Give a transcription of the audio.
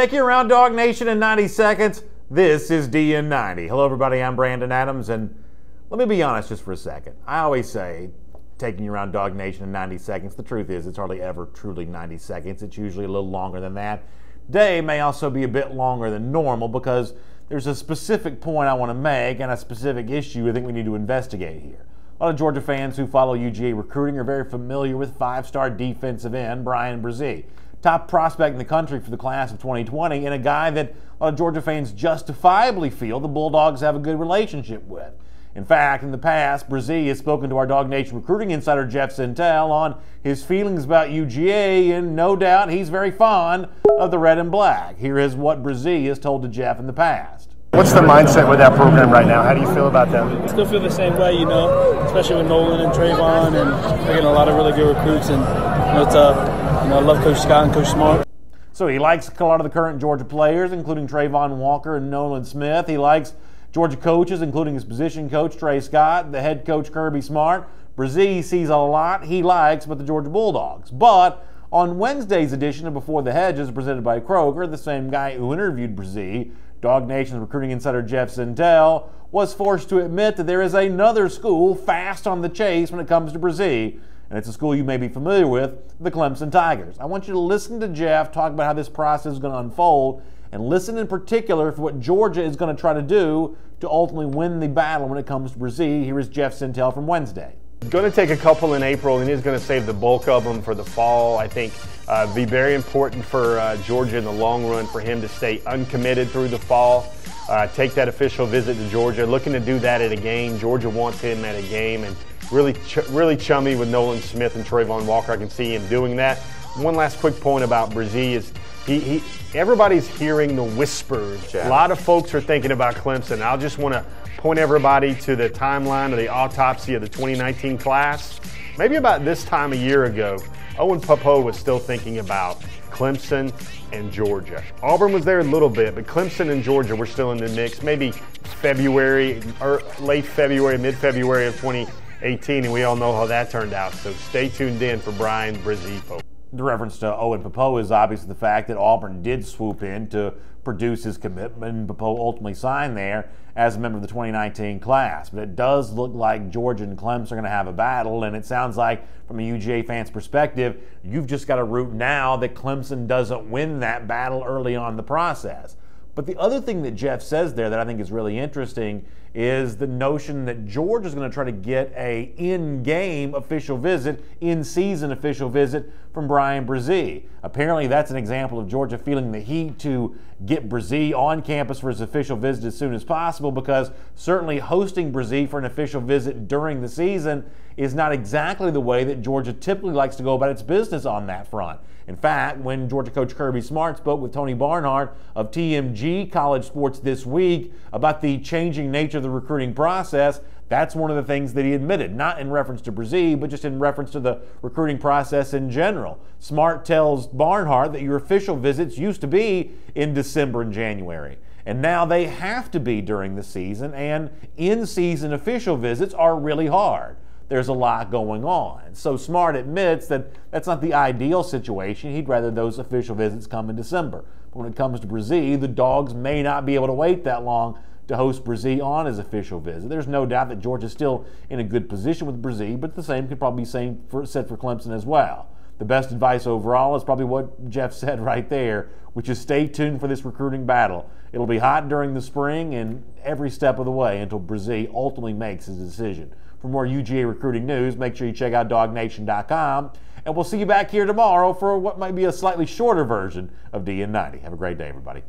take you around Dog Nation in 90 seconds. This is DN90. Hello everybody, I'm Brandon Adams, and let me be honest just for a second. I always say taking you around Dog Nation in 90 seconds. The truth is it's hardly ever truly 90 seconds. It's usually a little longer than that. Day may also be a bit longer than normal because there's a specific point I want to make and a specific issue I think we need to investigate here. A lot of Georgia fans who follow UGA recruiting are very familiar with five-star defensive end Bryan Bresee, top prospect in the country for the class of 2020, and a guy that a lot of Georgia fans justifiably feel the Bulldogs have a good relationship with. In fact, in the past, Bresee has spoken to our Dog Nation recruiting insider Jeff Sintel on his feelings about UGA, and no doubt he's very fond of the red and black. Here is what Bresee has told to Jeff in the past. What's the mindset with that program right now? How do you feel about them? I still feel the same way, especially with Nolan and Trayvon, and they're getting a lot of really good recruits. And I love Coach Scott and Coach Smart. So he likes a lot of the current Georgia players, including Trayvon Walker and Nolan Smith. He likes Georgia coaches, including his position coach, Trey Scott, the head coach, Kirby Smart. Bresee sees a lot he likes about the Georgia Bulldogs. But on Wednesday's edition of Before the Hedges, presented by Kroger, the same guy who interviewed Bresee, Dog Nation's recruiting insider Jeff Sintel, was forced to admit that there is another school fast on the chase when it comes to Bresee, and it's a school you may be familiar with, the Clemson Tigers. I want you to listen to Jeff talk about how this process is going to unfold, and listen in particular for what Georgia is going to try to do to ultimately win the battle when it comes to Bresee. Here is Jeff Sintel from Wednesday. Going to take a couple in April, and he's going to save the bulk of them for the fall. I think be very important for Georgia in the long run for him to stay uncommitted through the fall. Take that official visit to Georgia, looking to do that at a game. Georgia wants him at a game, and really chummy with Nolan Smith and Trayvon Walker. I can see him doing that. One last quick point about Bresee is everybody's hearing the whispers. Yeah. A lot of folks are thinking about Clemson. I just want to point everybody to the timeline of the autopsy of the 2019 class. Maybe about this time a year ago, Owen Popo was still thinking about Clemson and Georgia. Auburn was there a little bit, but Clemson and Georgia were still in the mix, maybe February, or late February, mid-February of 2018, and we all know how that turned out. So stay tuned in for Bryan Bresee, folks. The reference to Owen Popo is obviously the fact that Auburn did swoop in to produce his commitment, and Popo ultimately signed there as a member of the 2019 class. But it does look like Georgia and Clemson are going to have a battle, and it sounds like from a UGA fan's perspective, you've just got to root now that Clemson doesn't win that battle early on in the process. But the other thing that Jeff says there that I think is really interesting is the notion that Georgia is going to try to get a in-game official visit, in-season official visit from Bryan Bresee. Apparently that's an example of Georgia feeling the heat to get Bresee on campus for his official visit as soon as possible, because certainly hosting Bresee for an official visit during the season is not exactly the way that Georgia typically likes to go about its business on that front. In fact, when Georgia coach Kirby Smart spoke with Tony Barnhart of TMG College Sports this week about the changing nature of the recruiting process, that's one of the things that he admitted, not in reference to Bresee, but just in reference to the recruiting process in general. Smart tells Barnhart that your official visits used to be in December and January, and now they have to be during the season, and in-season official visits are really hard. There's a lot going on. So Smart admits that that's not the ideal situation. He'd rather those official visits come in December. But when it comes to Bresee, the Dogs may not be able to wait that long to host Bresee on his official visit. There's no doubt that Georgia's still in a good position with Bresee, but the same could probably be said for Clemson as well. The best advice overall is probably what Jeff said right there, which is stay tuned for this recruiting battle. It'll be hot during the spring and every step of the way until Bresee ultimately makes his decision. For more UGA recruiting news, make sure you check out DogNation.com, and we'll see you back here tomorrow for what might be a slightly shorter version of DN90. Have a great day, everybody.